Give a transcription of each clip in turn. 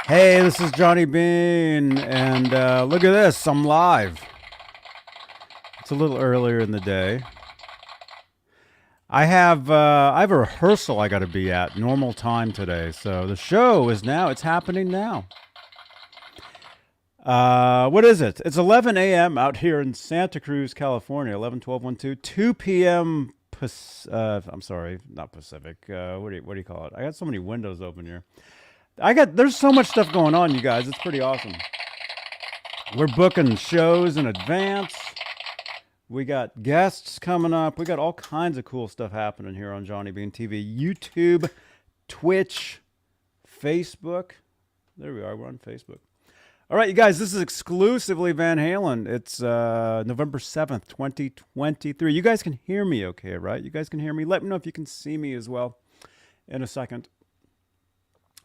Hey, this is Johnny Beane, and look at this, I'm live. It's a little earlier in the day. I have a rehearsal I got to be at normal time today, so the show is now, it's happening now. What is it? It's 11 a.m. out here in Santa Cruz, California, 11, 12, 1, 2, 2 p.m. I'm sorry, not Pacific. What do you call it? I got so many windows open here. There's so much stuff going on, you guys. It's pretty awesome. We're booking shows in advance. We got guests coming up. We got all kinds of cool stuff happening here on Johnny Beane TV. YouTube, Twitch, Facebook. There we are. We're on Facebook. All right, you guys, this is exclusively Van Halen. It's November 7th, 2023. You guys can hear me okay, right? You guys can hear me. Let me know if you can see me as well in a second.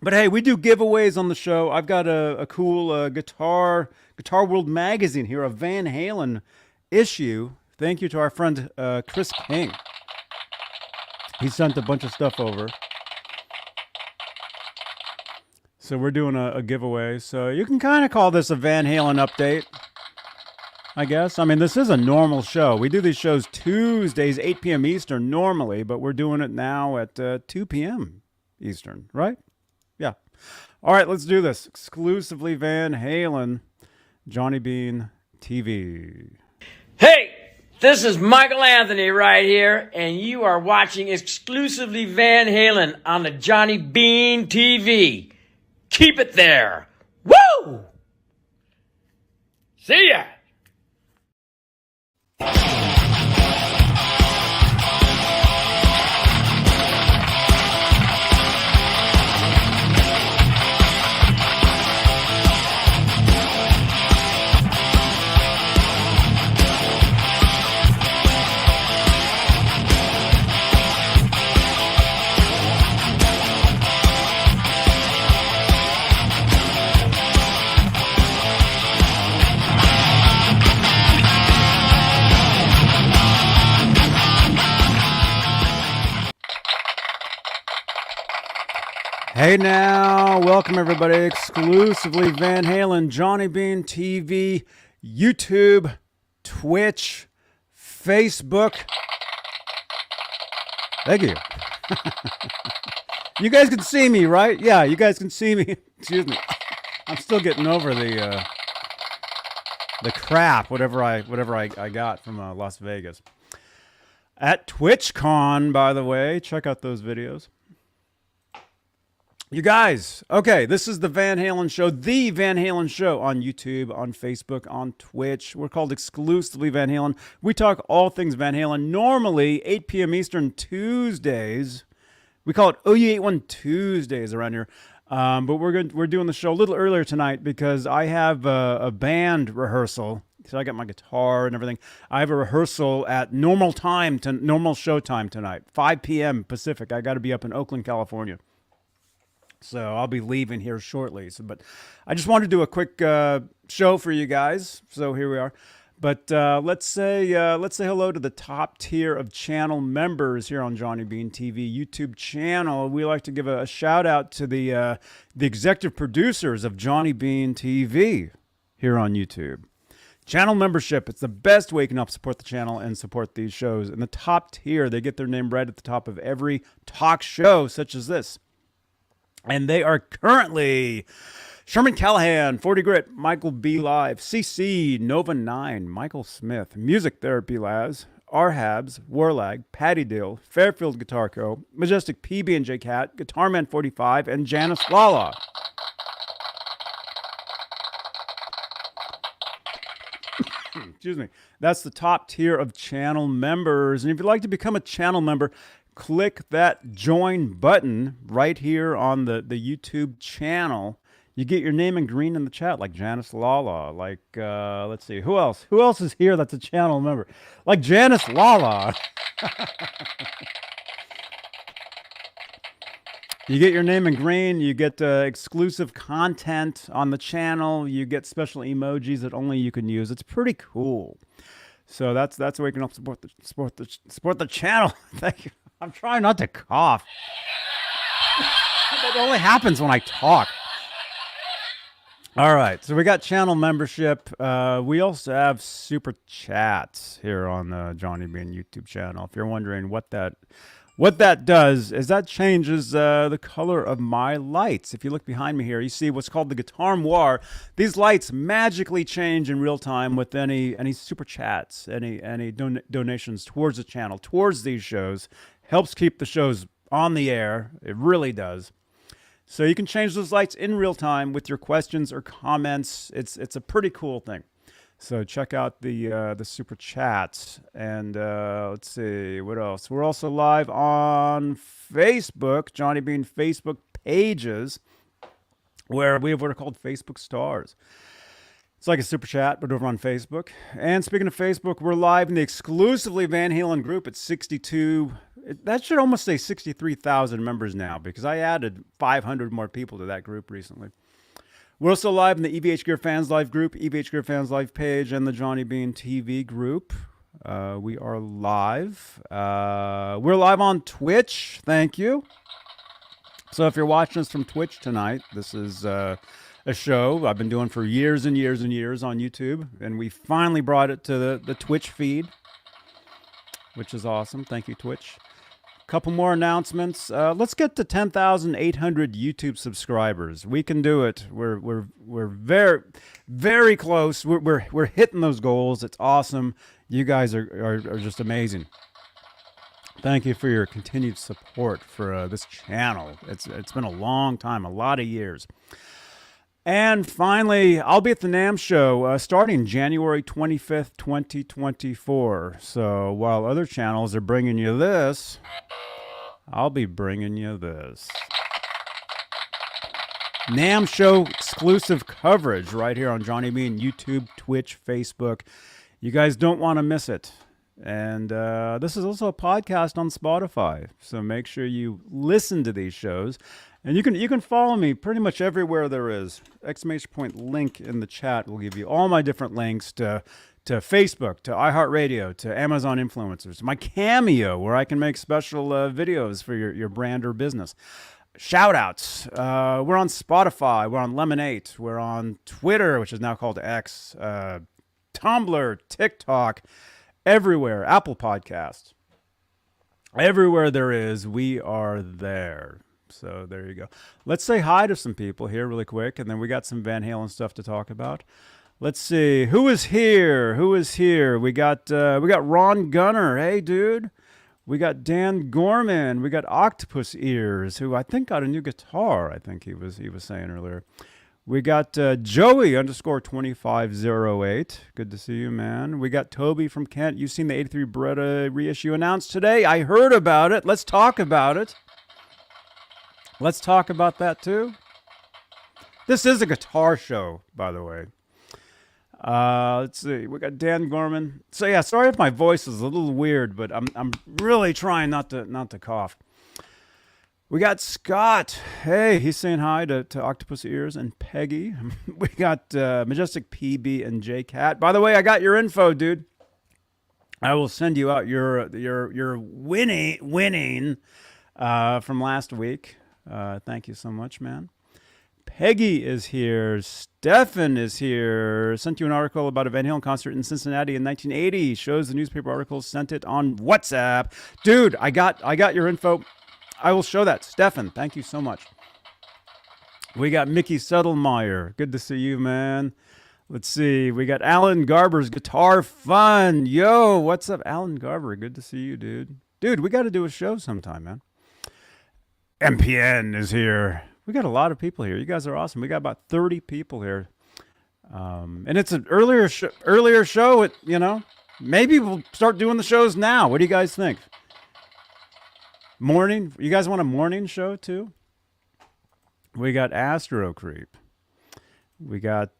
But hey, we do giveaways on the show. I've got a cool Guitar World magazine here, a Van Halen issue. Thank you to our friend Chris King. He sent a bunch of stuff over. So we're doing a giveaway. So you can kind of call this a Van Halen update, I guess. I mean, this is a normal show. We do these shows Tuesdays, 8 p.m. Eastern normally, but we're doing it now at 2 p.m. Eastern, right? Yeah. All right, let's do this. Exclusively Van Halen, Johnny Beane TV. Hey, this is Michael Anthony right here, and you are watching exclusively Van Halen on the Johnny Beane TV. Keep it there. Woo! See ya! Hey now, welcome everybody. Exclusively Van Halen, Johnny Beane TV, YouTube, Twitch, Facebook. Thank you. You guys can see me, right? Yeah, you guys can see me. Excuse me. I'm still getting over the crap, whatever I got from Las Vegas. At TwitchCon, by the way, check out those videos. You guys, okay, this is the Van Halen Show, the Van Halen Show on YouTube, on Facebook, on Twitch. We're called exclusively Van Halen. We talk all things Van Halen. Normally, 8 p.m. Eastern Tuesdays. We call it OU81 Tuesdays around here. But we're doing the show a little earlier tonight because I have a band rehearsal. So I got my guitar and everything. I have a rehearsal at normal show time tonight, 5 p.m. Pacific. I got to be up in Oakland, California. So I'll be leaving here shortly. But I just wanted to do a quick show for you guys. So here we are. But let's say hello to the top tier of channel members here on Johnny Beane TV YouTube channel. We like to give a shout out to the executive producers of Johnny Beane TV here on YouTube. Channel membership, it's the best way you can help support the channel and support these shows. In the top tier, they get their name right at the top of every talk show, such as this. And they are currently Sherman Callahan, 40 Grit, Michael B. Live, CC, Nova 9, Michael Smith, Music Therapy Laz, R-Habs, Warlag, Patty Dill, Fairfield Guitar Co., Majestic PB&J Cat, Guitarman 45, and Janice Lala. Excuse me. That's the top tier of channel members. And if you'd like to become a channel member, click that join button right here on the YouTube channel. You get your name in green in the chat, like Janice Lala, like, let's see, who else? Who else is here that's a channel member? Like Janice Lala. You get your name in green, you get exclusive content on the channel, you get special emojis that only you can use. It's pretty cool. So that's the way you can help support the channel. Thank you. I'm trying not to cough. That only happens when I talk. All right, so we got channel membership. We also have super chats here on the Johnny Beane YouTube channel. If you're wondering what that does, is that changes the color of my lights. If you look behind me here, you see what's called the Guitar Noir. These lights magically change in real time with any super chats, any donations towards the channel, towards these shows. Helps keep the shows on the air. It really does. So you can change those lights in real time with your questions or comments. It's a pretty cool thing. So check out the super chats, and let's see what else. We're also live on Facebook, Johnny Beane Facebook pages, where we have what are called Facebook stars. It's like a super chat, but over on Facebook. And speaking of Facebook, we're live in the exclusively Van Halen group at 62. That should almost say 63,000 members now, because I added 500 more people to that group recently. We're also live in the EVH Gear Fans Live group, EVH Gear Fans Live page, and the Johnny Beane TV group. We are live. We're live on Twitch. Thank you. So if you're watching us from Twitch tonight, this is a show I've been doing for years and years and years on YouTube, and we finally brought it to the Twitch feed, which is awesome. Thank you, Twitch. Couple more announcements. Let's get to 10,800 YouTube subscribers. We can do it. We're very, very close. We're hitting those goals. It's awesome. You guys are just amazing. Thank you for your continued support for this channel. It's been a long time, a lot of years. And finally, I'll be at the NAMM show starting January 25th, 2024. So while other channels are bringing you this, I'll be bringing you this. NAMM show exclusive coverage right here on Johnny Beane, YouTube, Twitch, Facebook. You guys don't want to miss it. And this is also a podcast on Spotify. So make sure you listen to these shows. And you can follow me pretty much everywhere there is. Exclamation point link in the chat will give you all my different links to Facebook, to iHeartRadio, to Amazon Influencers, my Cameo, where I can make special videos for your brand or business. Shout outs. We're on Spotify. We're on Lemonade. We're on Twitter, which is now called X. Tumblr, TikTok, everywhere. Apple Podcasts. Everywhere there is, we are there. So there you go. Let's say hi to some people here really quick, and then we got some Van Halen stuff to talk about. Let's see. Who is here? Who is here? We got Ron Gunner. Hey, dude. We got Dan Gorman. We got Octopus Ears, who I think got a new guitar. I think he was saying earlier. We got Joey _2508. Good to see you, man. We got Toby from Kent. You've seen the 83 BARETTA reissue announced today. I heard about it. Let's talk about it. Let's talk about that too. This is a guitar show, by the way. Let's see. We got Dan Gorman. So yeah, sorry if my voice is a little weird, but I'm really trying not to cough. We got Scott. Hey, he's saying hi to Octopus Ears and Peggy. We got Majestic PB and J Cat. By the way, I got your info, dude. I will send you out your winning from last week. Thank you so much, man. Peggy is here. Stefan is here. Sent you an article about a Van Halen concert in Cincinnati in 1980. Shows the newspaper articles. Sent it on WhatsApp. Dude, I got your info. I will show that. Stefan, thank you so much. We got Mickey Settlemeyer. Good to see you, man. Let's see. We got Alan Garber's Guitar Fun. Yo, what's up, Alan Garber? Good to see you, dude. Dude, we got to do a show sometime, man. MPN is here. We got a lot of people here. You guys are awesome. We got about 30 people here. And it's an earlier show. Maybe we'll start doing the shows now. What do you guys think? Morning? You guys want a morning show too? We got Astro Creep. We got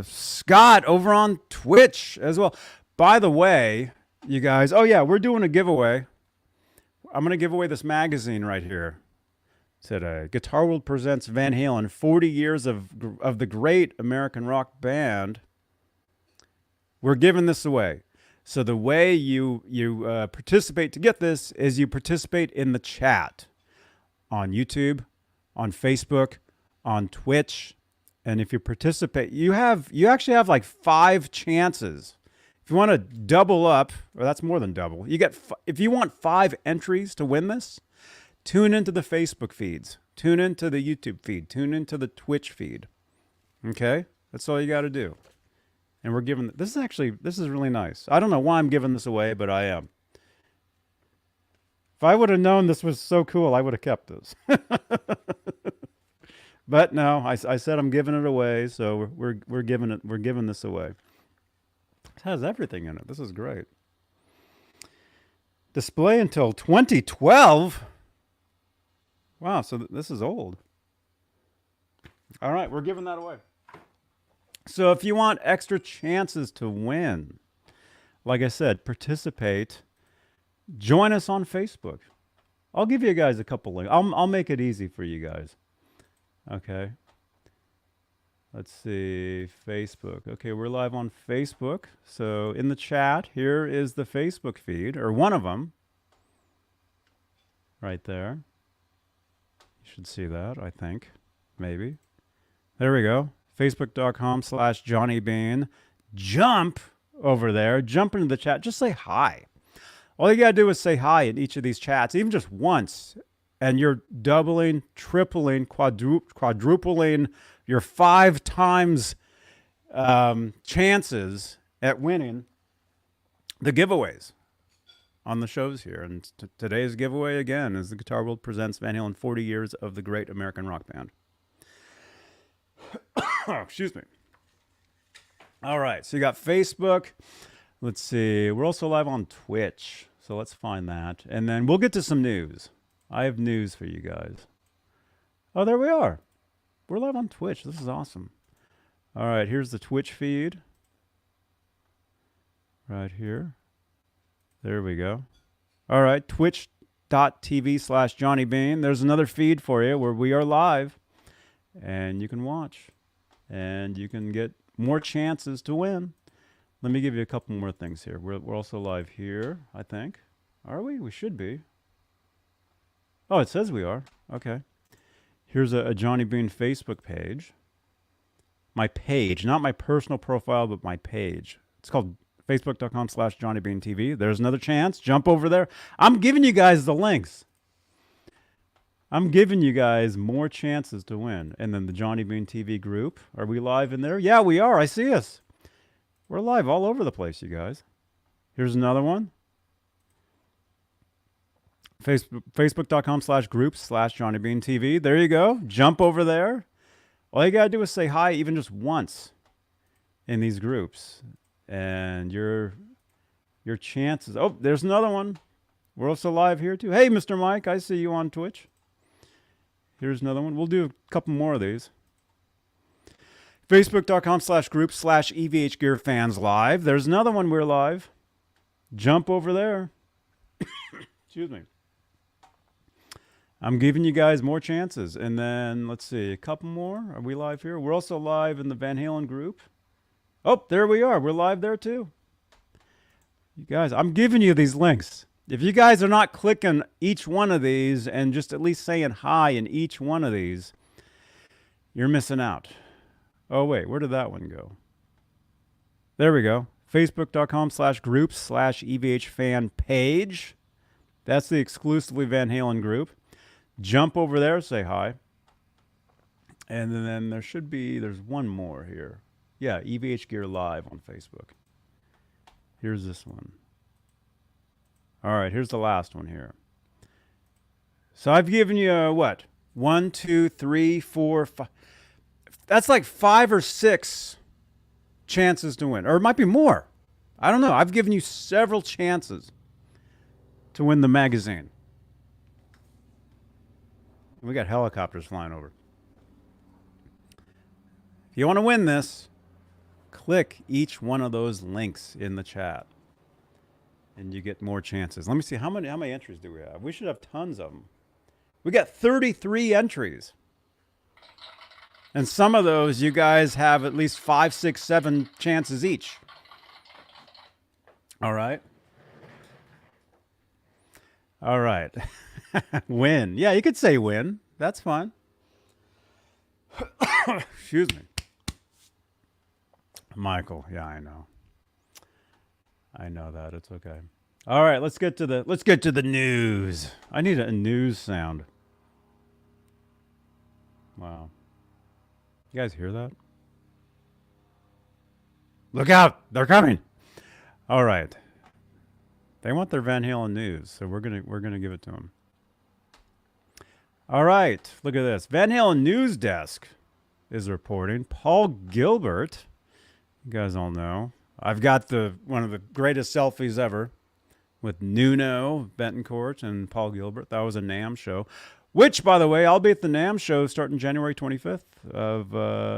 Scott over on Twitch as well. By the way, you guys, oh yeah, we're doing a giveaway. I'm going to give away this magazine right here today. Guitar World presents Van Halen, 40 years of the great American rock band. We're giving this away. So the way you participate to get this is you participate in the chat on YouTube, on Facebook, on Twitch, And if you participate, you actually have like 5 chances. If you want to double up, or that's more than double, if you want 5 entries to win this, tune into the Facebook feeds, tune into the YouTube feed, tune into the Twitch feed. Okay? That's all you got to do. And we're giving, this is really nice. I don't know why I'm giving this away, but I am. If I would have known this was so cool, I would have kept this. But no, I said I'm giving it away, so we're giving this away. It has everything in it. This is great. Display until 2012. Wow, so this is old. All right, we're giving that away. So if you want extra chances to win, like I said, participate. Join us on Facebook. I'll give you guys a couple links. I'll make it easy for you guys. Okay. Let's see. Facebook. Okay, we're live on Facebook. So in the chat, here is the Facebook feed, or one of them. Right there. You should see that, I think. Maybe. There we go. Facebook.com/Johnny Beane. Jump over there. Jump into the chat. Just say hi. All you got to do is say hi in each of these chats, even just once. And you're doubling, tripling, quadrupling your 5 times chances at winning the giveaways on the shows here. And today's giveaway, again, is the Guitar World presents Van Halen 40 Years of the Great American Rock Band. Excuse me. All right, so you got Facebook. Let's see. We're also live on Twitch, so let's find that. And then we'll get to some news. I have news for you guys. Oh, there we are. We're live on Twitch. This is awesome. All right, here's the Twitch feed. Right here. There we go. All right, twitch.tv/Johnny Beane. There's another feed for you where we are live. And you can watch. And you can get more chances to win. Let me give you a couple more things here. We're also live here, I think. Are we? We should be. Oh, it says we are. Okay. Here's a Johnny Beane Facebook page. My page, not my personal profile, but my page. It's called facebook.com/Johnny Beane TV. There's another chance. Jump over there. I'm giving you guys the links. I'm giving you guys more chances to win. And then the Johnny Beane TV group. Are we live in there? Yeah, we are. I see us. We're live all over the place, you guys. Here's another one. Facebook.com/groups/Johnny Beane TV. There you go. Jump over there. All you got to do is say hi even just once in these groups. And your chances. Oh, there's another one. We're also live here too. Hey, Mr. Mike, I see you on Twitch. Here's another one. We'll do a couple more of these. Facebook.com/groups/EVH Gear Fans Live. There's another one we're live. Jump over there. Excuse me. I'm giving you guys more chances. And then, let's see, a couple more. Are we live here? We're also live in the Van Halen group. Oh, there we are. We're live there too. You guys, I'm giving you these links. If you guys are not clicking each one of these and just at least saying hi in each one of these, you're missing out. Oh, wait, where did that one go? There we go. Facebook.com/groups/EVH fan page. That's the exclusively Van Halen group. Jump over there, say hi. And then there's one more here. Yeah, EVH Gear Live on Facebook. Here's this one. All right, here's the last one here. So I've given you what? 1, 2, 3, 4, 5. That's like 5 or 6 chances to win. Or it might be more. I don't know. I've given you several chances to win the magazine. We got helicopters flying over. If you want to win this, click each one of those links in the chat. And you get more chances. Let me see, how many entries do we have? We should have tons of them. We got 33 entries. And some of those, you guys have at least 5, 6, 7 chances each. All right. All right. Win. Yeah, you could say win. That's fine. Excuse me. Michael. Yeah, I know. I know that. It's okay. All right, let's get to the news. I need a news sound. Wow. You guys hear that? Look out! They're coming. All right. They want their Van Halen news, so we're gonna give it to them. All right, look at this. Van Halen News Desk is reporting Paul Gilbert. You guys all know. I've got one of the greatest selfies ever with Nuno Betancourt and Paul Gilbert. That was a NAMM show, which, by the way, I'll be at the NAMM show starting January 25th of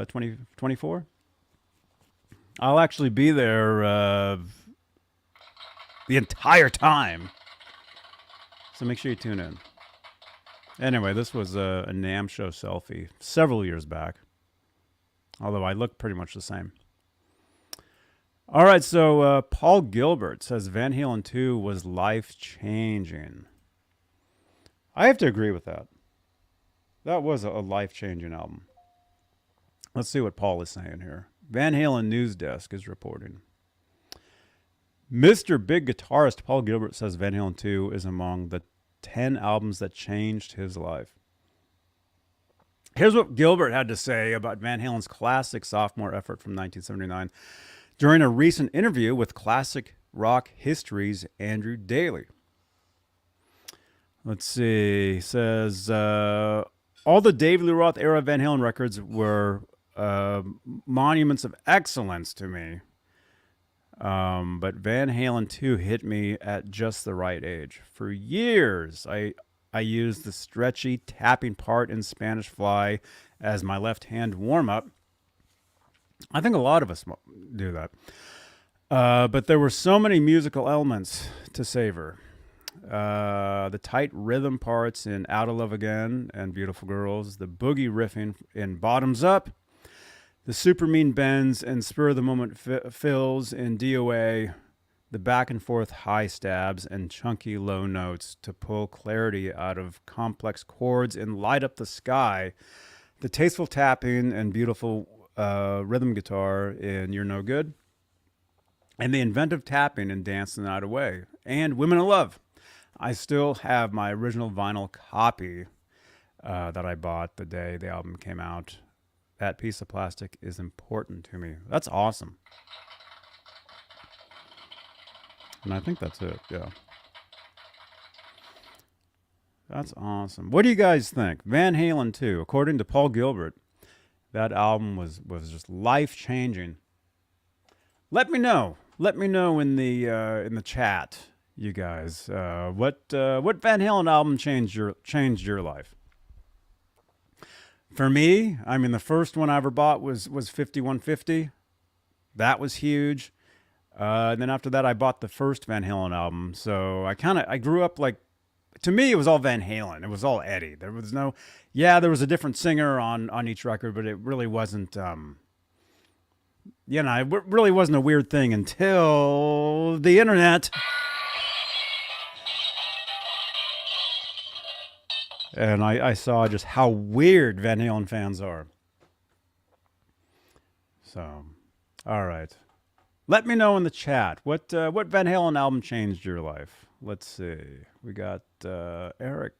2024. I'll actually be there the entire time. So make sure you tune in. Anyway, this was a NAMM show selfie several years back. Although I look pretty much the same. All right, so Paul Gilbert says Van Halen 2 was life-changing. I have to agree with that. That was a life-changing album. Let's see what Paul is saying here. Van Halen News Desk is reporting. Mr. Big Guitarist Paul Gilbert says Van Halen 2 is among the 10 albums that changed his life. Here's what Gilbert had to say about Van Halen's classic sophomore effort from 1979 during a recent interview with Classic Rock History's Andrew Daly. Let's see. He says, all the David Lee Roth era Van Halen records were monuments of excellence to me. But Van Halen 2 hit me at just the right age. For years, I used the stretchy tapping part in Spanish Fly as my left hand warm-up. I think a lot of us do that. But there were so many musical elements to savor. The tight rhythm parts in Out of Love Again and Beautiful Girls, the boogie riffing in Bottoms Up, the super mean bends and spur of the moment fills in DOA, the back and forth high stabs and chunky low notes to pull clarity out of complex chords and light up the sky, the tasteful tapping and beautiful rhythm guitar in You're No Good, and the inventive tapping in Dance the Night Away, and Women in Love. I still have my original vinyl copy that I bought the day the album came out. That piece of plastic is important to me. That's awesome. And I think that's it, yeah. That's awesome. What do you guys think? Van Halen 2, according to Paul Gilbert, that album was just life-changing. Let me know. Let me know in the chat, you guys. What Van Halen album changed your life? For me, I mean, the first one I ever bought was 5150. That was huge. And then after that, I bought the first Van Halen album. So I grew up like, to me, it was all Van Halen. It was all Eddie. There was there was a different singer on each record, but it really wasn't, it really wasn't a weird thing until the internet. And I saw just how weird Van Halen fans are. So, all right. Let me know in the chat what Van Halen album changed your life. Let's see. We got Eric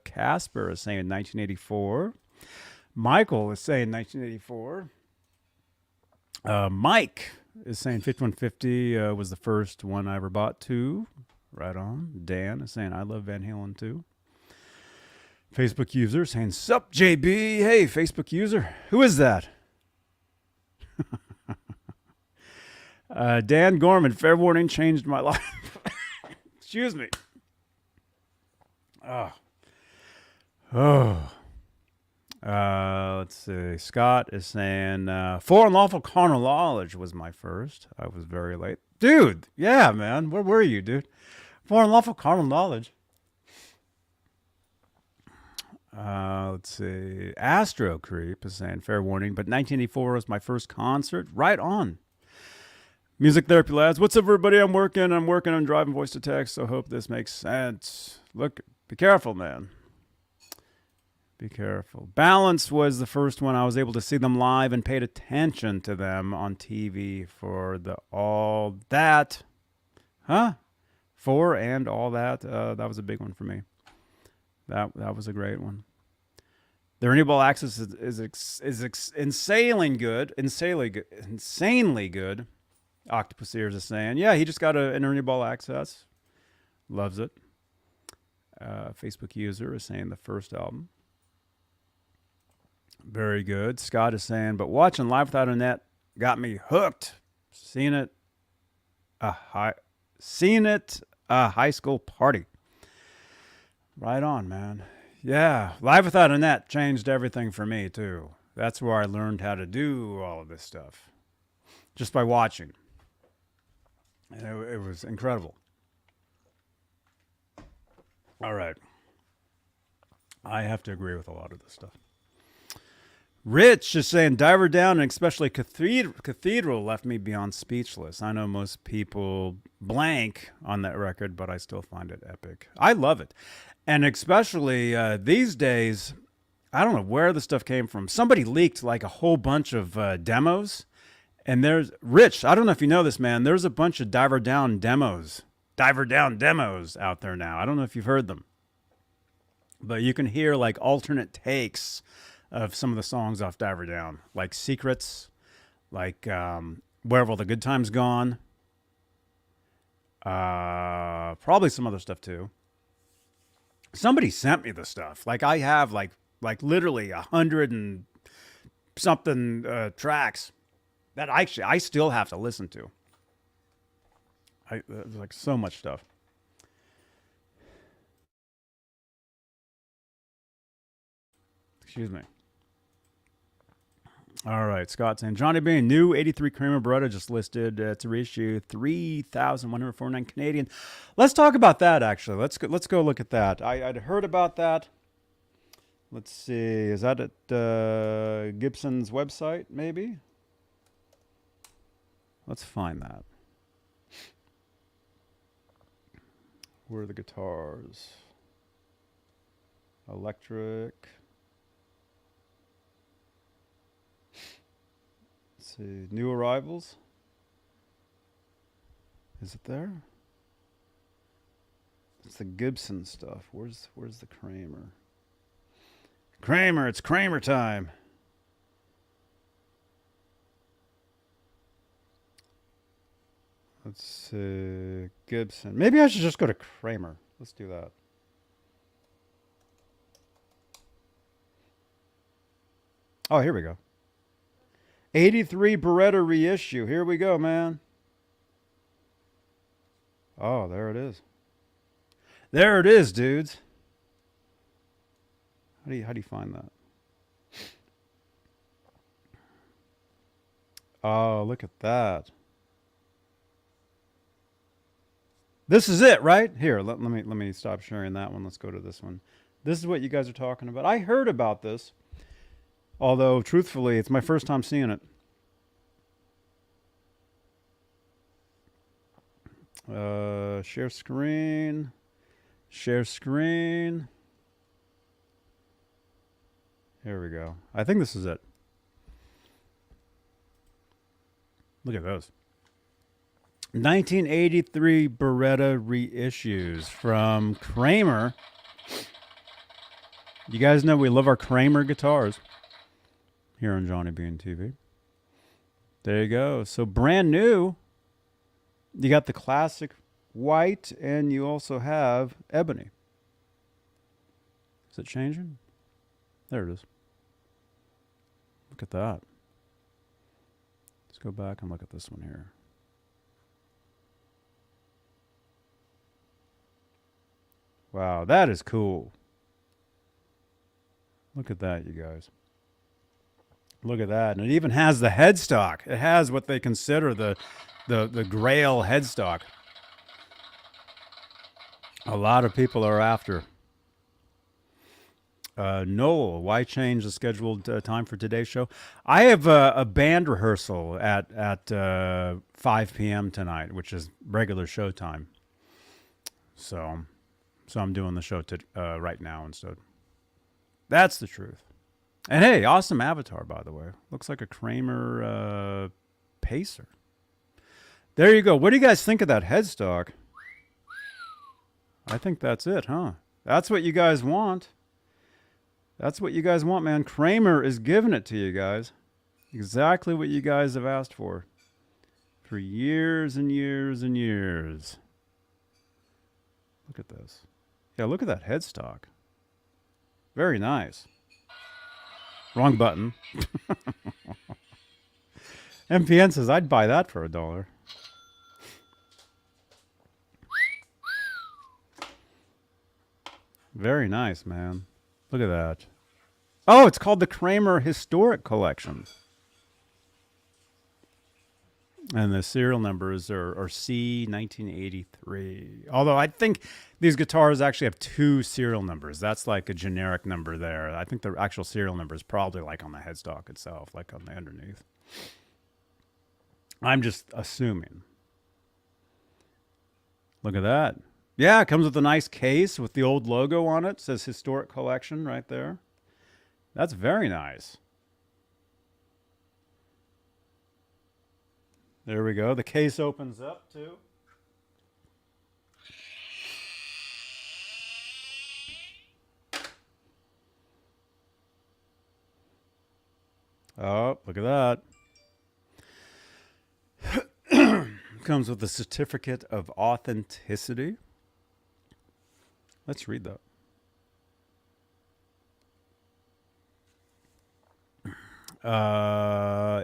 Casper is saying 1984. Michael is saying 1984. Mike is saying 5150 was the first one I ever bought too. Right on. Dan is saying I love Van Halen too. Facebook user saying, sup, JB? Hey, Facebook user. Who is that? Dan Gorman, fair warning, changed my life. Excuse me. Let's see. Scott is saying, For Unlawful Carnal Knowledge was my first. I was very late. Dude, yeah, man. Where were you, dude? For Unlawful Carnal Knowledge. Let's see. Astro Creep is saying, fair warning, but 1984 was my first concert. Right on. Music Therapy Lads. What's up, everybody? I'm working on driving voice to text, so hope this makes sense. Look, be careful, man. Be careful. Balance was the first one. I was able to see them live and paid attention to them on TV for the all that. Huh? For and all that. That was a big one for me. That was a great one. The renewable access is insanely good. Insanely good. Octopus Ears is saying, yeah, he just got an renewable access. Loves it. Facebook user is saying the first album. Very good. Scott is saying, but watching Live Without a Net got me hooked. Seen it a high school party. Right on, man. Yeah, Live Without a Net changed everything for me too. That's where I learned how to do all of this stuff, just by watching. It was incredible. All right. I have to agree with a lot of this stuff. Rich is saying Diver Down and especially Cathedral left me beyond speechless. I know most people blank on that record, but I still find it epic. I love it. And especially these days, I don't know where the stuff came from. Somebody leaked like a whole bunch of demos. And there's, Rich, I don't know if you know this, man. There's a bunch of Diver Down demos out there now. I don't know if you've heard them. But you can hear like alternate takes of some of the songs off Diver Down, like Secrets, like Where Have All the Good Times Gone? Probably some other stuff too. Somebody sent me the stuff. Like I have like literally 100 and something tracks that I still have to listen to. There's like so much stuff. Excuse me. All right, Scott saying Johnny Beane, new 83 Kramer Beretta just listed to reissue 3,149 Canadian. Let's talk about that actually. Let's go look at that. I'd heard about that. Let's see, is that at Gibson's website maybe? Let's find that. Where are the guitars? Electric. Let's see, new arrivals. Is it there? It's the Gibson stuff. Where's the Kramer? Kramer, it's Kramer time. Let's see, Gibson. Maybe I should just go to Kramer. Let's do that. Oh, here we go. 83 Beretta reissue. Here we go, man. Oh, there it is. There it is, dudes. How do you find that? Oh, look at that. This is it, right? Here, let me stop sharing that one. Let's go to this one. This is what you guys are talking about. I heard about this. Although, truthfully, it's my first time seeing it. Share screen. Share screen. Here we go. I think this is it. Look at those. 1983 Beretta reissues from Kramer. You guys know we love our Kramer guitars here on Johnny Beane TV. There you go. So brand new. You got the classic white and you also have ebony. Is it changing? There it is. Look at that. Let's go back and look at this one here. Wow, that is cool. Look at that, you guys. Look at that. And it even has the headstock. It has what they consider the Grail headstock. A lot of people are after. Noel, why change the scheduled time for today's show? I have a band rehearsal at 5 p.m. tonight, which is regular show time. So I'm doing the show right now instead. That's the truth. And hey, awesome avatar, by the way. Looks like a Kramer Pacer. There you go. What do you guys think of that headstock? I think that's it, huh? That's what you guys want. That's what you guys want, man. Kramer is giving it to you guys. Exactly what you guys have asked for years and years and years. Look at this. Yeah, look at that headstock. Very nice. Wrong button. MPN says, I'd buy that for $1. Very nice, man. Look at that. Oh, it's called the Kramer Historic Collection. And the serial numbers are C1983. Although I think these guitars actually have 2 serial numbers. That's like a generic number there. I think the actual serial number is probably like on the headstock itself, like on the underneath. I'm just assuming. Look at that. Yeah, it comes with a nice case with the old logo on it. It says Historic Collection right there. That's very nice. There we go. The case opens up too. Oh, look at that. Comes with a certificate of authenticity. Let's read that.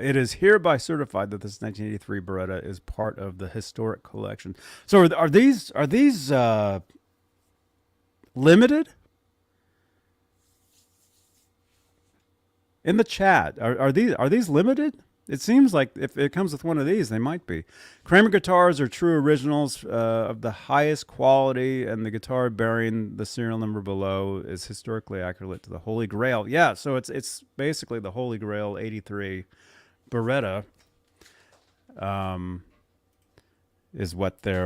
It is hereby certified that this 1983 Beretta is part of the historic collection. So are these limited? In the chat, are these limited? It seems like if it comes with one of these, they might be. Kramer guitars are true originals of the highest quality, and the guitar bearing the serial number below is historically accurate to the Holy Grail. Yeah, so it's basically the Holy Grail 83 Beretta is what they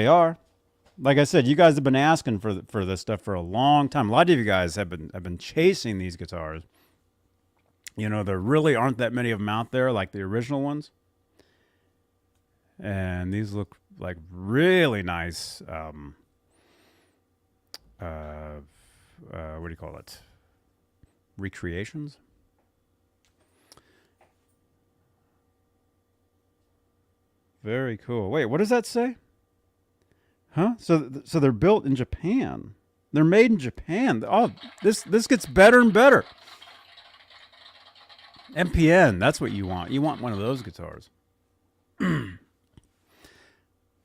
are. Like I said, you guys have been asking for this stuff for a long time. A lot of you guys have been chasing these guitars. You know, there really aren't that many of them out there, like the original ones. And these look like really nice. What do you call it? Recreations. Very cool. Wait, what does that say? Huh? So they're built in Japan. They're made in Japan. Oh, this gets better and better. MPN, that's what you want. You want one of those guitars.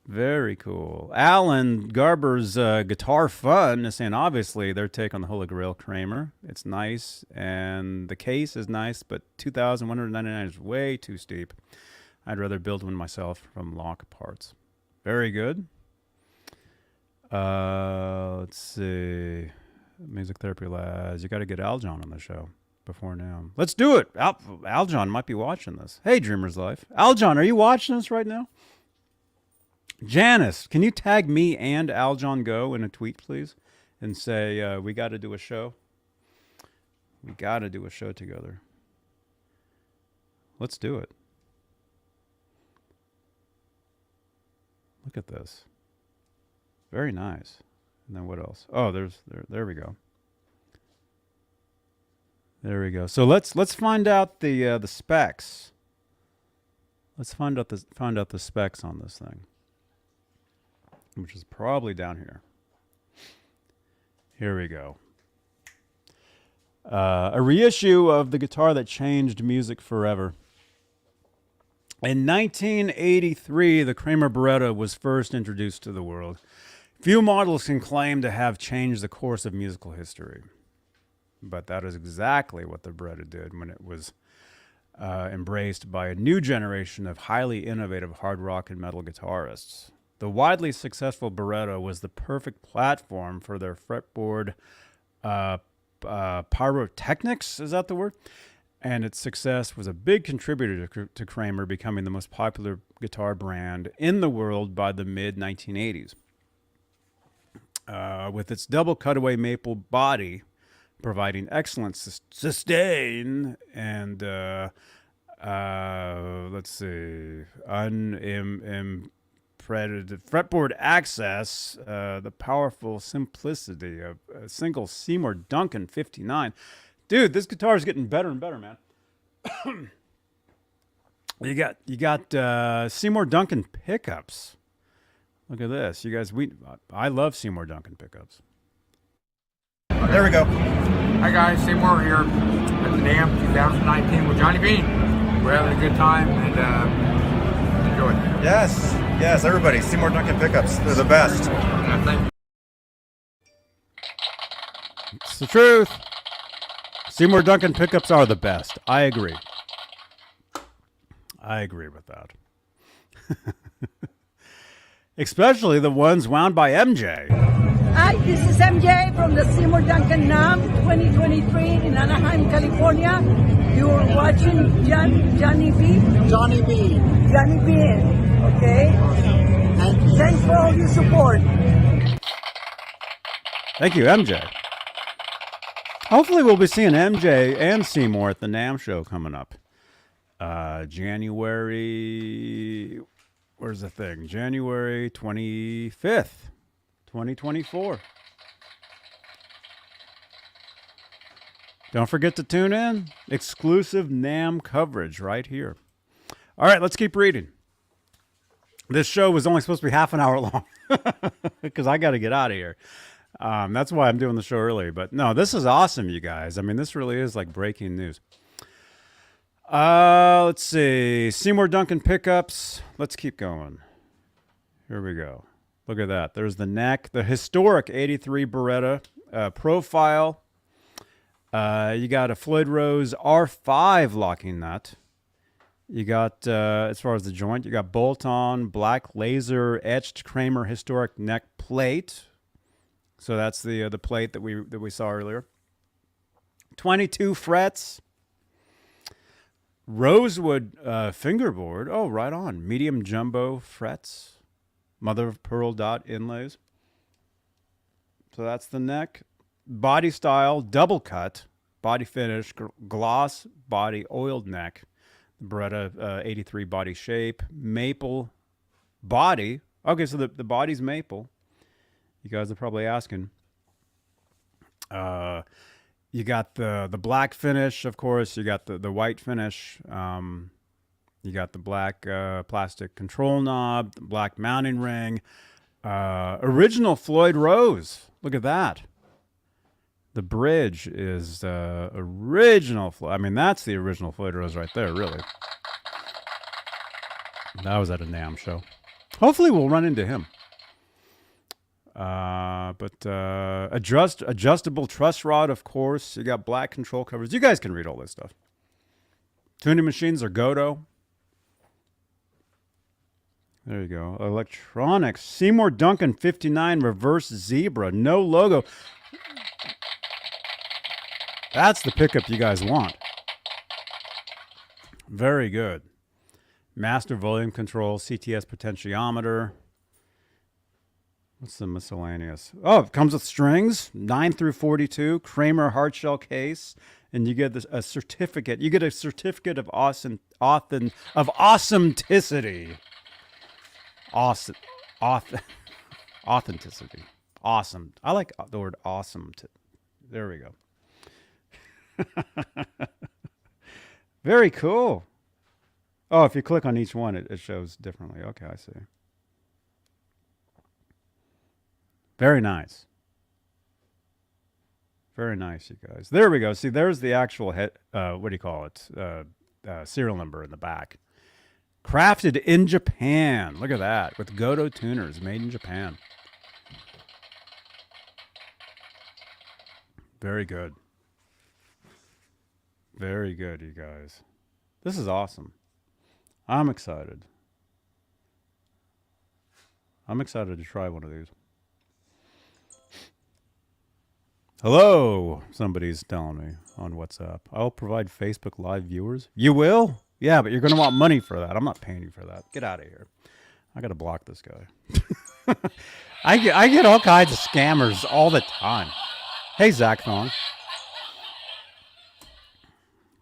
Very cool. Alan Garber's Guitar Fun is saying, obviously, their take on the Holy Grail Kramer. It's nice, and the case is nice, but $2,199 is way too steep. I'd rather build one myself from lock parts. Very good. Let's see. Music Therapy Lads. You got to get Aljon on the show before now. Let's do it. Aljon might be watching this. Hey, Dreamer's Life. Aljon, are you watching this right now? Janice, can you tag me and Aljon Go in a tweet, please? And say, we got to do a show. We got to do a show together. Let's do it. Look at this. Very nice. And then what else? Oh, there we go. There we go. So let's find out the specs. Let's find out the specs on this thing, which is probably down here. Here we go. A reissue of the guitar that changed music forever. In 1983, the Kramer Beretta was first introduced to the world. Few models can claim to have changed the course of musical history. But that is exactly what the Beretta did when it was embraced by a new generation of highly innovative hard rock and metal guitarists. The widely successful Beretta was the perfect platform for their fretboard pyrotechnics, is that the word? And its success was a big contributor to Kramer becoming the most popular guitar brand in the world by the mid-1980s. with its double cutaway maple body, providing excellent sustain and let's see, fretboard access, the powerful simplicity of a single Seymour Duncan 59. Dude, this guitar is getting better and better, man. You got Seymour Duncan pickups. Look at this, you guys. I love Seymour Duncan pickups. There we go. Hi guys, Seymour here at the NAMM 2019 with Johnny Beane. We're having a good time and enjoy it. Yes, everybody. Seymour Duncan pickups. They're the best. Thank you. It's the truth. Seymour Duncan pickups are the best. I agree. I agree with that. Especially the ones wound by MJ. Hi, this is MJ from the Seymour Duncan NAMM 2023 in Anaheim, California. You're watching Johnny B. Johnny B. Johnny B. Okay? Thank you. Thanks for all your support. Thank you, MJ. Hopefully we'll be seeing MJ and Seymour at the NAMM show coming up. January... Where's the thing? January 25th, 2024. Don't forget to tune in. Exclusive NAMM coverage right here. All right, let's keep reading. This show was only supposed to be half an hour long because I got to get out of here. That's why I'm doing the show early. But no, this is awesome, you guys. I mean, this really is like breaking news. Let's see. Seymour Duncan pickups. Let's keep going. Here we go. Look at that. There's the neck. The historic 83 Beretta profile. You got a Floyd Rose R5 locking nut. You got, as far as the joint, you got bolt-on black laser etched Kramer historic neck plate. So that's the plate that we saw earlier. 22 frets. Rosewood fingerboard. Oh, right on. Medium jumbo frets. Mother of pearl dot inlays. So that's the neck. Body style, double cut. Body finish, gloss body, oiled neck. Beretta 83 body shape. Maple body. Okay, so the body's maple. You guys are probably asking. You got the black finish, of course. You got the white finish. You got the black plastic control knob, the black mounting ring. Original Floyd Rose. Look at that. The bridge is original Floyd. I mean, that's the original Floyd Rose right there, really. That was at a NAMM show. Hopefully we'll run into him. Adjustable truss rod, of course. You got black control covers. You guys can read all this stuff. Tuning machines are Godo. There you go. Electronics. Seymour Duncan 59 reverse zebra. No logo. That's the pickup you guys want. Very good. Master volume control. CTS potentiometer. What's the miscellaneous? Oh, it comes with strings, 9 through 42, Kramer hardshell case, and you get a certificate. You get a certificate of authenticity. Authenticity. Awesome. I like the word awesome. There we go. Very cool. Oh, if you click on each one, it shows differently. Okay, I see. Very nice. Very nice, you guys. There we go. See, there's the actual head, what do you call it? Serial number in the back. Crafted in Japan. Look at that. With Godo tuners. Made in Japan. Very good. Very good, you guys. This is awesome. I'm excited. I'm excited to try one of these. Hello, somebody's telling me on WhatsApp. I'll provide Facebook Live viewers. You will? Yeah, but you're going to want money for that. I'm not paying you for that. Get out of here. I got to block this guy. I get all kinds of scammers all the time. Hey, Zach Thong.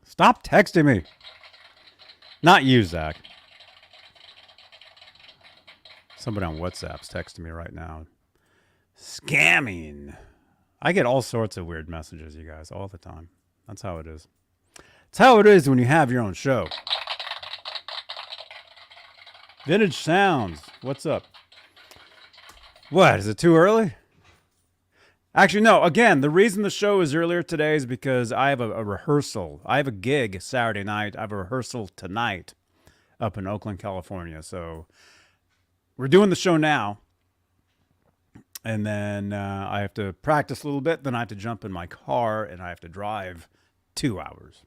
Stop texting me. Not you, Zach. Somebody on WhatsApp's texting me right now. Scamming. I get all sorts of weird messages, you guys, all the time. That's how it is. It's how it is when you have your own show. Vintage Sounds. What's up? What? Is it too early? Actually, no. Again, the reason the show is earlier today is because I have a rehearsal. I have a gig Saturday night. I have a rehearsal tonight up in Oakland, California. So we're doing the show now. And then I have to practice a little bit. Then I have to jump in my car and I have to drive 2 hours.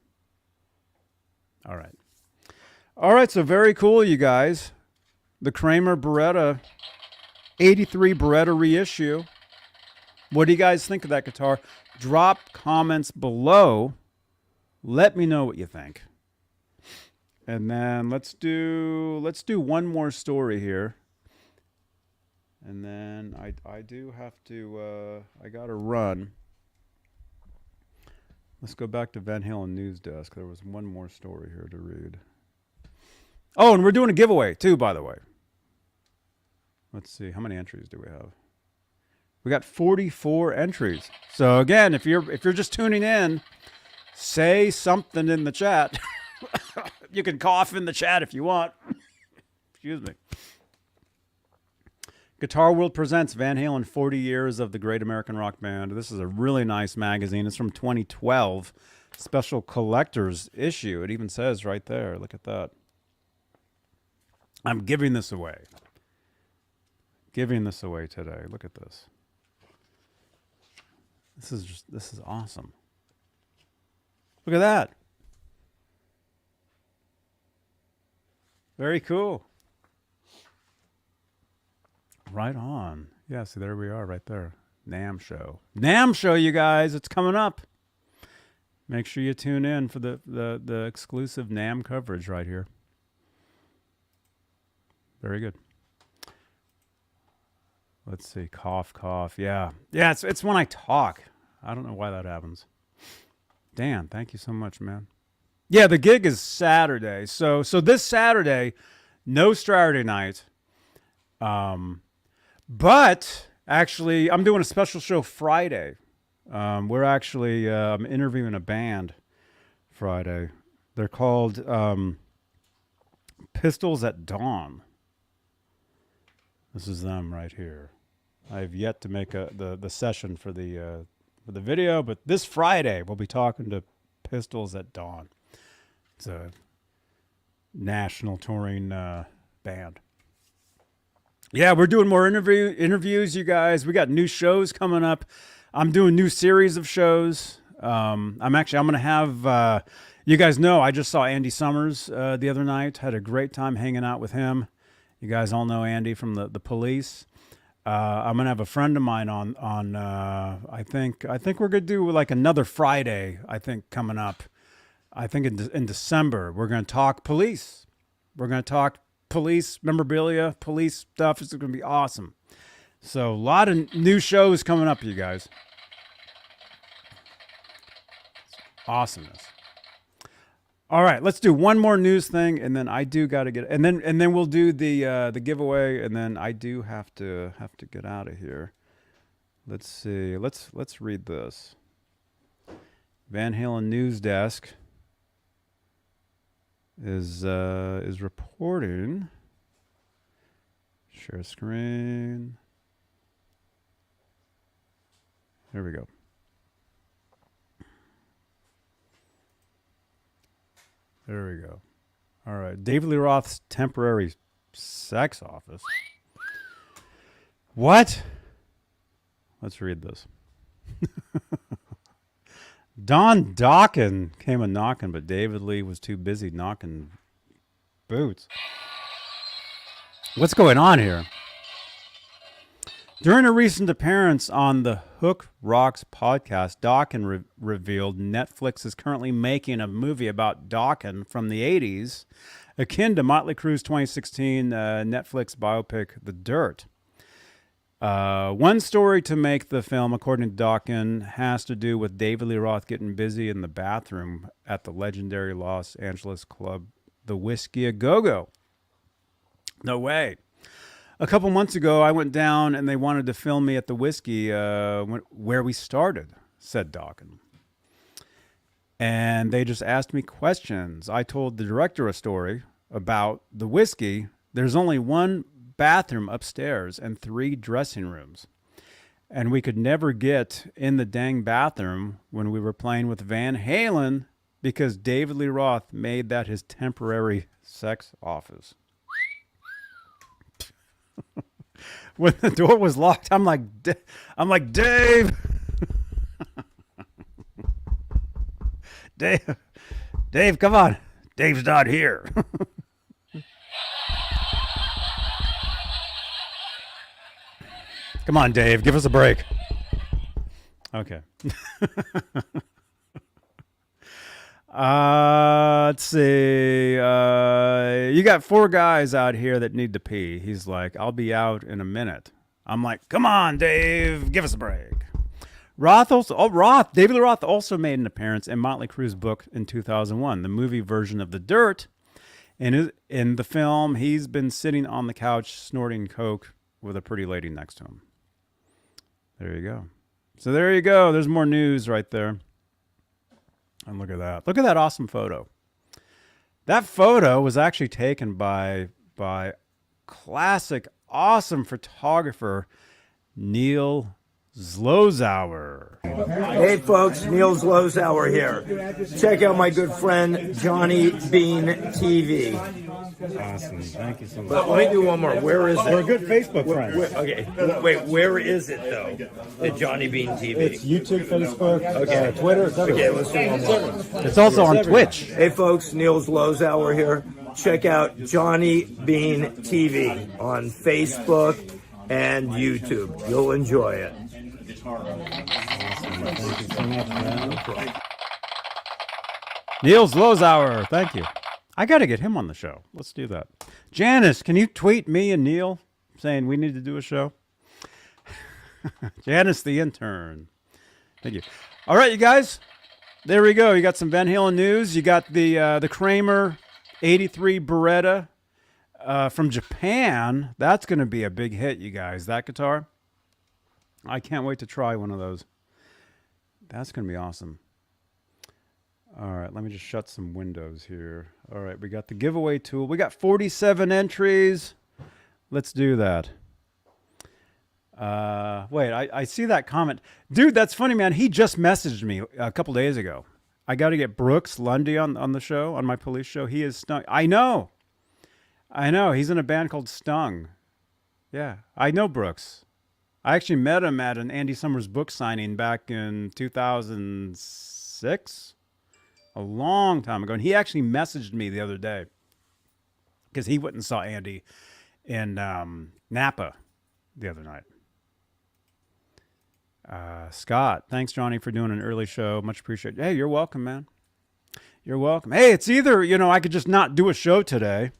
All right. All right. So very cool, you guys. The Kramer BARETTA 83 BARETTA reissue. What do you guys think of that guitar? Drop comments below. Let me know what you think. And then let's do one more story here. And then I do have to I gotta run. Let's go back to Van Halen News Desk. There was one more story here to read. Oh, and we're doing a giveaway too, by the way. Let's see, how many entries do we have? We got 44 entries. So again, if you're just tuning in, say something in the chat. You can cough in the chat if you want. Excuse me. Guitar World presents Van Halen 40 Years of the Great American Rock Band. This is a really nice magazine. It's from 2012. Special collector's issue. It even says right there. Look at that. I'm giving this away. Giving this away today. Look at this. This is awesome. Look at that. Very cool. Right on. Yeah, see, there we are right there. NAMM show. NAMM show, you guys. It's coming up. Make sure you tune in for the exclusive NAMM coverage right here. Very good. Let's see. Cough, cough. Yeah. Yeah, it's when I talk. I don't know why that happens. Dan, thank you so much, man. Yeah, the gig is Saturday. So this Saturday, no Saturday night. But actually, I'm doing a special show Friday. We're actually interviewing a band Friday. They're called Pistols at Dawn. This is them right here. I've yet to make the session for the video, but this Friday we'll be talking to Pistols at Dawn. It's a national touring band. Yeah, we're doing more interviews, you guys. We got new shows coming up. I'm doing new series of shows. I'm going to have, you guys know, I just saw Andy Summers the other night. Had a great time hanging out with him. You guys all know Andy from the Police. I'm going to have a friend of mine on I think we're going to do like another Friday, I think, coming up. I think in December, we're going to talk Police. We're going to talk Police memorabilia, Police stuff. It's going to be awesome. So a lot of new shows coming up, you guys. Awesomeness. All right, let's do one more news thing, and then I do got to get, and then we'll do the giveaway, and then I do have to get out of here. Let's see. Let's read this. Van Halen News Desk is reporting. Share screen. There we go. There we go. All right. David Lee Roth's temporary sex office. What? Let's read this. Don Dokken came a knocking, but David Lee was too busy knocking boots. What's going on here? During a recent appearance on the Hook Rocks podcast, Dokken revealed Netflix is currently making a movie about Dokken from the 80s, akin to Motley Crue's 2016 Netflix biopic, The Dirt. One story to make the film, according to Dawkins, has to do with David Lee Roth getting busy in the bathroom at the legendary Los Angeles club, the Whiskey A Go-Go. No way. A couple months ago, I went down and they wanted to film me at the Whiskey where we started, said Dawkins. And they just asked me questions. I told the director a story about the Whiskey. There's only one bathroom upstairs and 3 dressing rooms. And we could never get in the dang bathroom when we were playing with Van Halen because David Lee Roth made that his temporary sex office. When the door was locked, I'm like, Dave, Dave, come on. Dave's not here. Come on, Dave, give us a break. Okay. Let's see. You got 4 guys out here that need to pee. He's like, I'll be out in a minute. I'm like, come on, Dave, give us a break. David Lee Roth also made an appearance in Motley Crue's book in 2001, the movie version of The Dirt. In the film, he's been sitting on the couch snorting coke with a pretty lady next to him. There you go. So there you go. There's more news right there. And look at that. Look at that awesome photo. That photo was actually taken by classic, awesome photographer Neil Zlozauer. Hey folks, Neil Zlozauer here. Check out my good friend Johnny Beane TV. Awesome. Thank you so much. But let me do one more. Where is it? We're good Facebook friends. Okay. Wait, where is it though? The Johnny Beane TV. It's YouTube, Facebook, okay. Twitter. Okay, let's do one more. It's also on Twitch. Hey folks, Neil Zlozauer here. Check out Johnny Beane TV on Facebook and YouTube. You'll enjoy it. Neil Zlozauer, thank you. I got to get him on the show. Let's do that. Janice, can you tweet me and Neil saying we need to do a show? Janice, the intern. Thank you. All right, you guys. There we go. You got some Van Halen news. You got the Kramer 83 Beretta from Japan. That's going to be a big hit, you guys. That guitar. I can't wait to try one of those. That's going to be awesome. All right, let me just shut some windows here. All right, we got the giveaway tool. We got 47 entries. Let's do that. Wait, I see that comment. Dude, that's funny, man. He just messaged me a couple days ago. I got to get Brooks Lundy on the show, on my police show. He is Stung. I know. He's in a band called Stung. Yeah, I know Brooks. I actually met him at an Andy Summers book signing back in 2006, a long time ago. And he actually messaged me the other day because he went and saw Andy in Napa the other night. Scott, thanks, Johnny, for doing an early show. Much appreciated. Hey, you're welcome, man. You're welcome. Hey, it's either, I could just not do a show today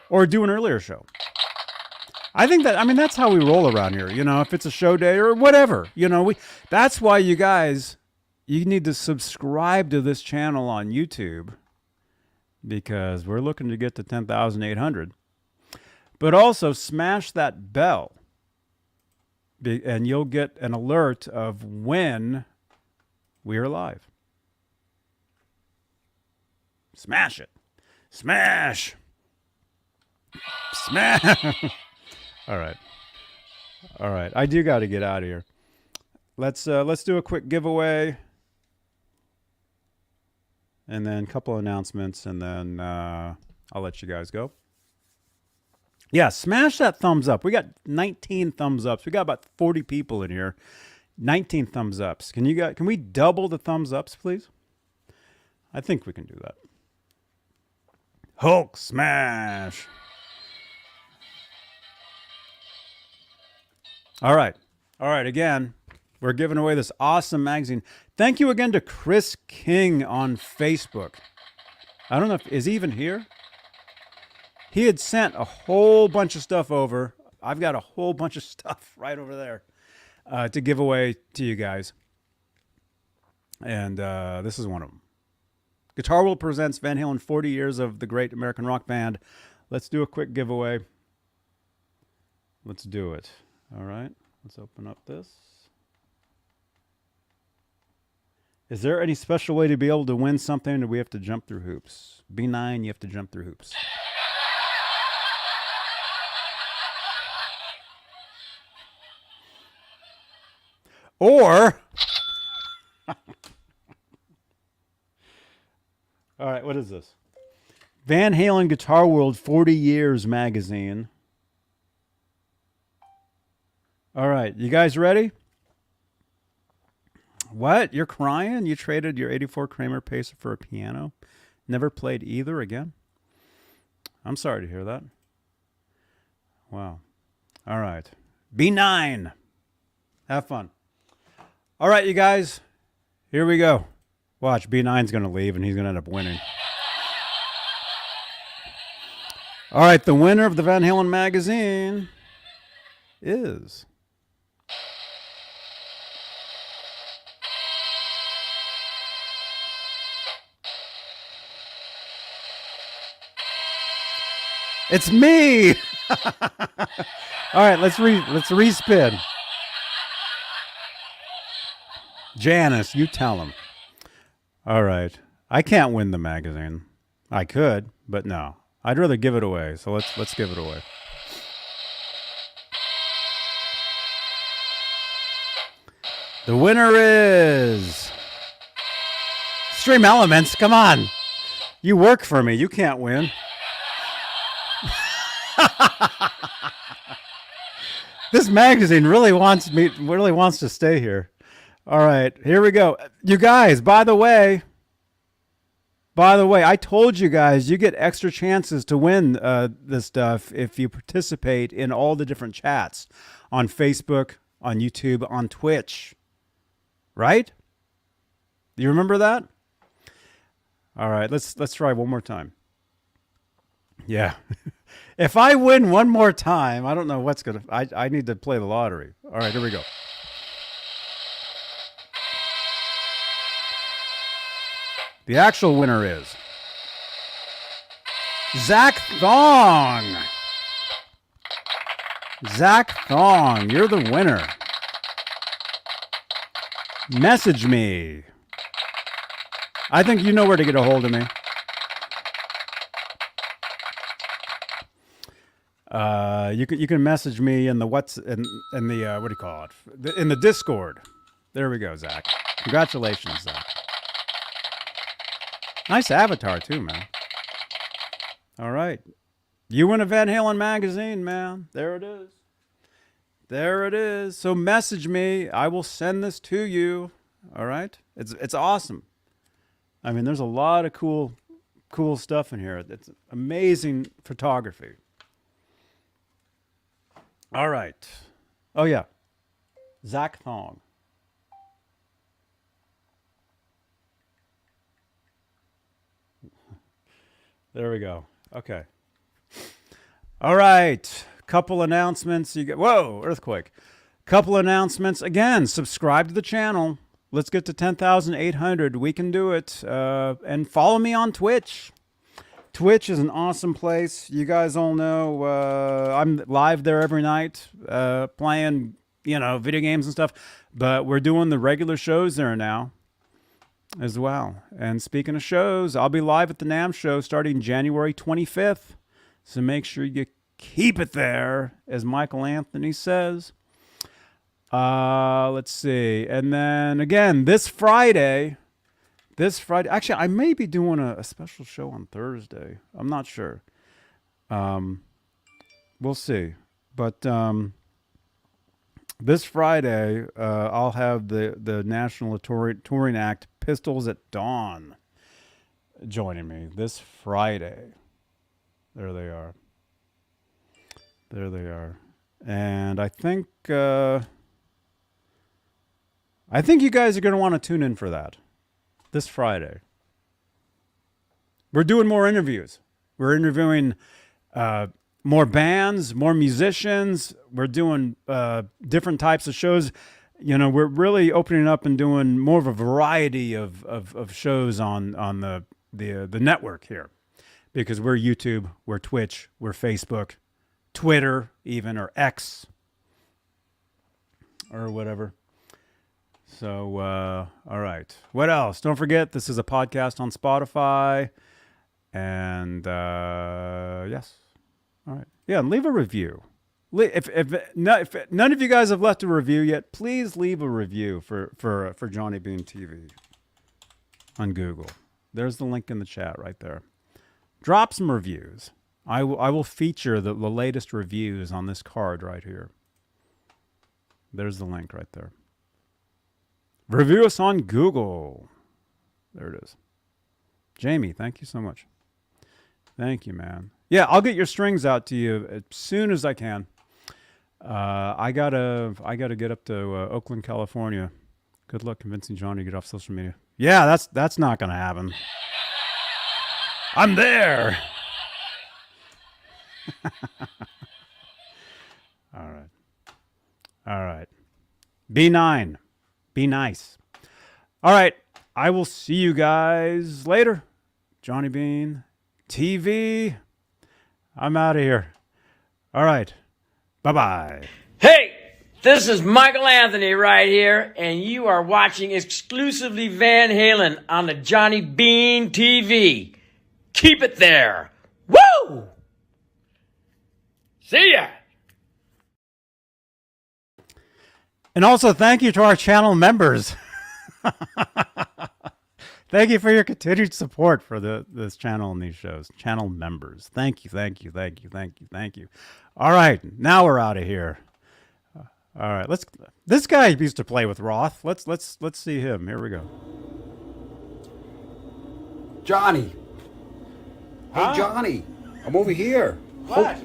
or do an earlier show. That's how we roll around here. If it's a show day or whatever, that's why you guys, you need to subscribe to this channel on YouTube because we're looking to get to 10,800. But also smash that bell and you'll get an alert of when we are live. Smash it. Smash. All right. I do got to get out of here. Let's do a quick giveaway, and then a couple of announcements, and then I'll let you guys go. Yeah, smash that thumbs up. We got 19 thumbs ups. We got about 40 people in here. 19 thumbs ups. Can we double the thumbs ups, please? I think we can do that. Hulk smash. All right. Again, we're giving away this awesome magazine. Thank you again to Chris King on Facebook. I don't know is he even here? He had sent a whole bunch of stuff over I've got a whole bunch of stuff right over there to give away to you guys. And this is one of them. Guitar World presents Van Halen 40 years of the great American rock band. Let's do a quick giveaway. Let's do it. All right. Let's open up this. Is there any special way to be able to win something, or do we have to jump through hoops? B9, you have to jump through hoops. Or, all right, what is this? Van Halen Guitar World 40 Years magazine. All right, you guys ready? What? You're crying? You traded your 84 Kramer Pacer for a piano? Never played either again? I'm sorry to hear that. Wow. All right. B9. Have fun. All right, you guys. Here we go. Watch, B9's going to leave, and he's going to end up winning. All right, the winner of the Van Halen magazine is... It's me. All right, let's respin. Janice, you tell him. All right. I can't win the magazine. I could, but no. I'd rather give it away. So let's give it away. The winner is Stream Elements. Come on. You work for me. You can't win. This magazine really wants to stay here. All right, here we go. You guys, by the way, I told you guys you get extra chances to win this stuff if you participate in all the different chats on Facebook, on YouTube, on Twitch. Right? Do you remember that? All right, let's try one more time. Yeah. If I win one more time, I don't know what's going to... I need to play the lottery. All right, here we go. The actual winner is... Zach Thong. Zach Thong, you're the winner. Message me. I think you know where to get a hold of me. You can message me in the what do you call it? In the Discord. There we go, Zach. Congratulations, Zach. Nice avatar too, man. All right, you win a Van Halen magazine, man. There it is. There it is. So message me. I will send this to you. All right. It's awesome. I mean, there's a lot of cool stuff in here. It's amazing photography. All right. Oh, yeah. Zach Thong. There we go. Okay. All right. Couple announcements. Whoa, earthquake. Couple announcements. Again, subscribe to the channel. Let's get to 10,800. We can do it. And follow me on Twitch. Twitch is an awesome place. You guys all know I'm live there every night playing, video games and stuff. But we're doing the regular shows there now as well. And speaking of shows, I'll be live at the NAMM show starting January 25th. So make sure you keep it there, as Michael Anthony says. Let's see. And then, again, this Friday... Actually, I may be doing a special show on Thursday. I'm not sure. We'll see. But this Friday, I'll have the National Touring Act Pistols at Dawn joining me this Friday. There they are. There they are. And I think you guys are going to want to tune in for that. This Friday. We're doing more interviews. We're interviewing more bands, more musicians. We're doing different types of shows. You know, we're really opening up and doing more of a variety of shows on the network here, because we're YouTube, we're Twitch, we're Facebook, Twitter, even, or X, or whatever. So, all right. What else? Don't forget, this is a podcast on Spotify. And yes. All right. Yeah, and leave a review. If none of you guys have left a review yet, please leave a review for Johnny Beane TV on Google. There's the link in the chat right there. Drop some reviews. I will feature the latest reviews on this card right here. There's the link right there. Review us on Google. There it is. Jamie, thank you so much. Thank you, man. Yeah, I'll get your strings out to you as soon as I can. I gotta get up to Oakland, California. Good luck convincing Johnny to get off social media. Yeah, that's not gonna happen. I'm there. All right. B9. Be nice. All right. I will see you guys later. Johnny Beane TV. I'm out of here. All right. Bye-bye. Hey, this is Michael Anthony right here, and you are watching exclusively Van Halen on the Johnny Beane TV. Keep it there. Woo! See ya! And also, thank you to our channel members. Thank you for your continued support for this channel and these shows. Channel members. Thank you. All right, now we're out of here. All right, this guy used to play with Roth. Let's see him. Here we go. Johnny. Hey, Johnny. I'm over here. Where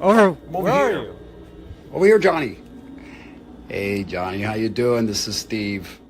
are you? Over here, Johnny. Hey, Johnny. How you doing? This is Steve.